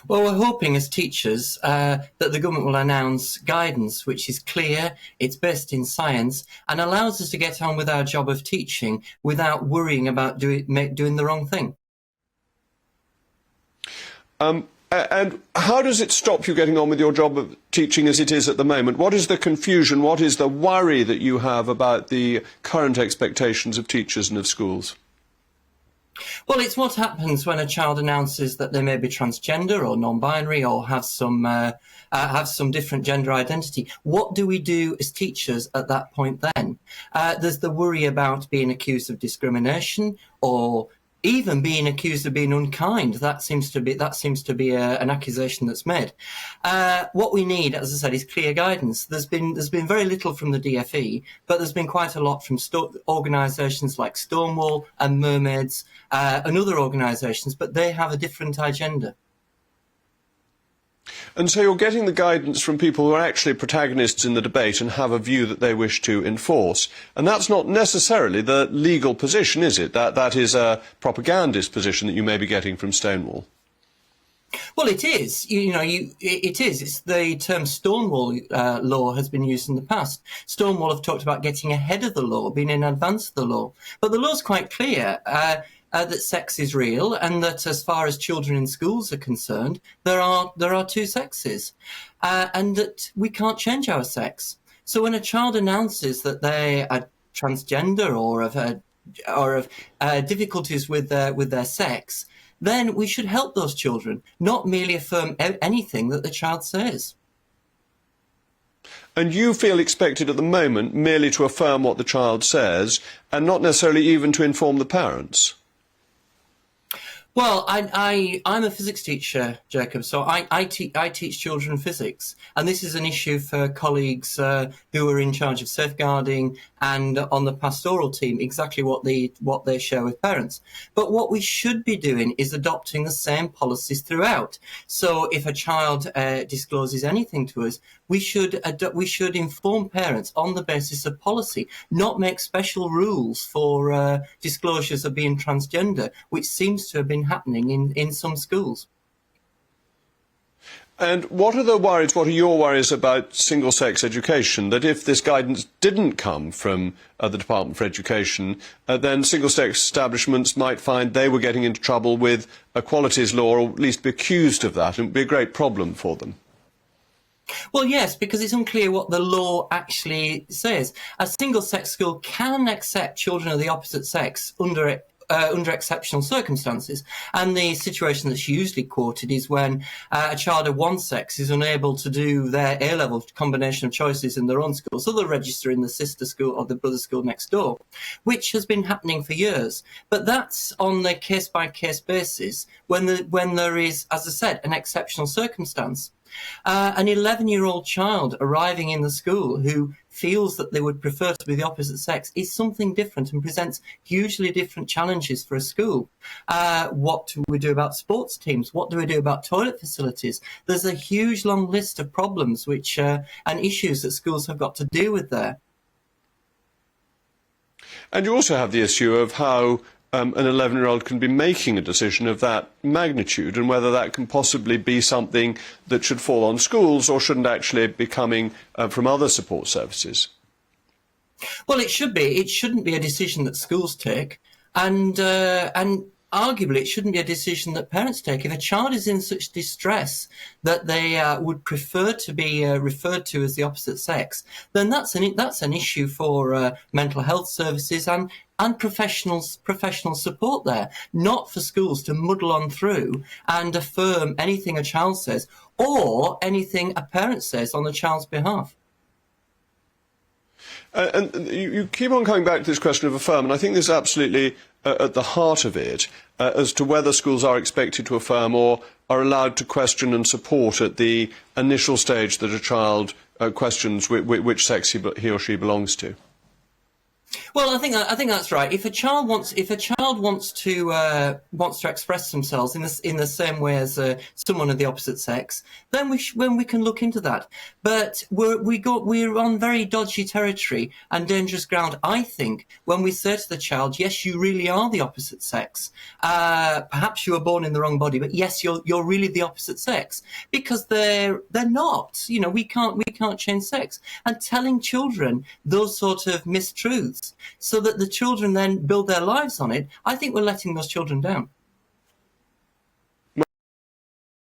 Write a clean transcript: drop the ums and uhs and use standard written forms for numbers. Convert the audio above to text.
Well, we're hoping as teachers that the government will announce guidance which is clear, it's based in science, and allows us to get on with our job of teaching without worrying about doing the wrong thing. And how does it stop you getting on with your job of teaching as it is at the moment? What is the confusion, what is the worry that you have about the current expectations of teachers and of schools? Well, it's what happens when a child announces that they may be transgender or non-binary or have some different gender identity. What do we do as teachers at that point then? There's the worry about being accused of discrimination or even being accused of being unkind. That seems to be an accusation that's made. What we need, as I said, is clear guidance. There's been very little from the DFE, but there's been quite a lot from organisations like Stonewall and Mermaids and other organisations, but they have a different agenda. And so you're getting the guidance from people who are actually protagonists in the debate and have a view that they wish to enforce. And that's not necessarily the legal position, is it? That is a propagandist position that you may be getting from Stonewall. Well, it is. It is. It's the term Stonewall law has been used in the past. Stonewall have talked about getting ahead of the law, being in advance of the law. But the law's quite clear. That sex is real, and that as far as children in schools are concerned, there are two sexes, and that we can't change our sex. So when a child announces that they are transgender or have difficulties with their sex, then we should help those children, not merely affirm anything that the child says. And you feel expected at the moment merely to affirm what the child says, and not necessarily even to inform the parents? Well, I'm a physics teacher, Jacob, so I teach children physics, and this is an issue for colleagues who are in charge of safeguarding and on the pastoral team, exactly what they share with parents. But what we should be doing is adopting the same policies throughout. So if a child discloses anything to us, we should inform parents on the basis of policy, not make special rules for disclosures of being transgender, which seems to have been happening in some schools. And what are your worries about single-sex education? That if this guidance didn't come from the Department for Education, then single-sex establishments might find they were getting into trouble with equalities law, or at least be accused of that, and it would be a great problem for them. Well, yes, because it's unclear what the law actually says. A single-sex school can accept children of the opposite sex under exceptional circumstances, and the situation that's usually quoted is when a child of one sex is unable to do their A-level combination of choices in their own school, so they'll register in the sister school or the brother school next door, which has been happening for years. But that's on a case-by-case basis when there is, as I said, an exceptional circumstance. An 11-year-old child arriving in the school who feels that they would prefer to be the opposite sex is something different and presents hugely different challenges for a school. What do we do about sports teams? What do we do about toilet facilities? There's a huge long list of problems and issues that schools have got to deal with there. And you also have the issue of how an 11-year-old can be making a decision of that magnitude, and whether that can possibly be something that should fall on schools or shouldn't actually be coming from other support services. Well, it should be. It shouldn't be a decision that schools take, and arguably it shouldn't be a decision that parents take. If a child is in such distress that they would prefer to be referred to as the opposite sex, then that's an issue for mental health services and professional support there, not for schools to muddle on through and affirm anything a child says or anything a parent says on the child's behalf. And you keep on coming back to this question of affirm, and I think this is absolutely at the heart of it, as to whether schools are expected to affirm or are allowed to question and support at the initial stage that a child questions which sex he or she belongs to. Well, I think that's right. If a child wants to express themselves in the same way as someone of the opposite sex, then we can look into that. But we're on very dodgy territory and dangerous ground, I think, when we say to the child, yes, you really are the opposite sex. Perhaps you were born in the wrong body, but yes, you're really the opposite sex, because they're not. You know, we can't change sex. And telling children those sort of mistruths, so that the children then build their lives on it, I think we're letting those children down.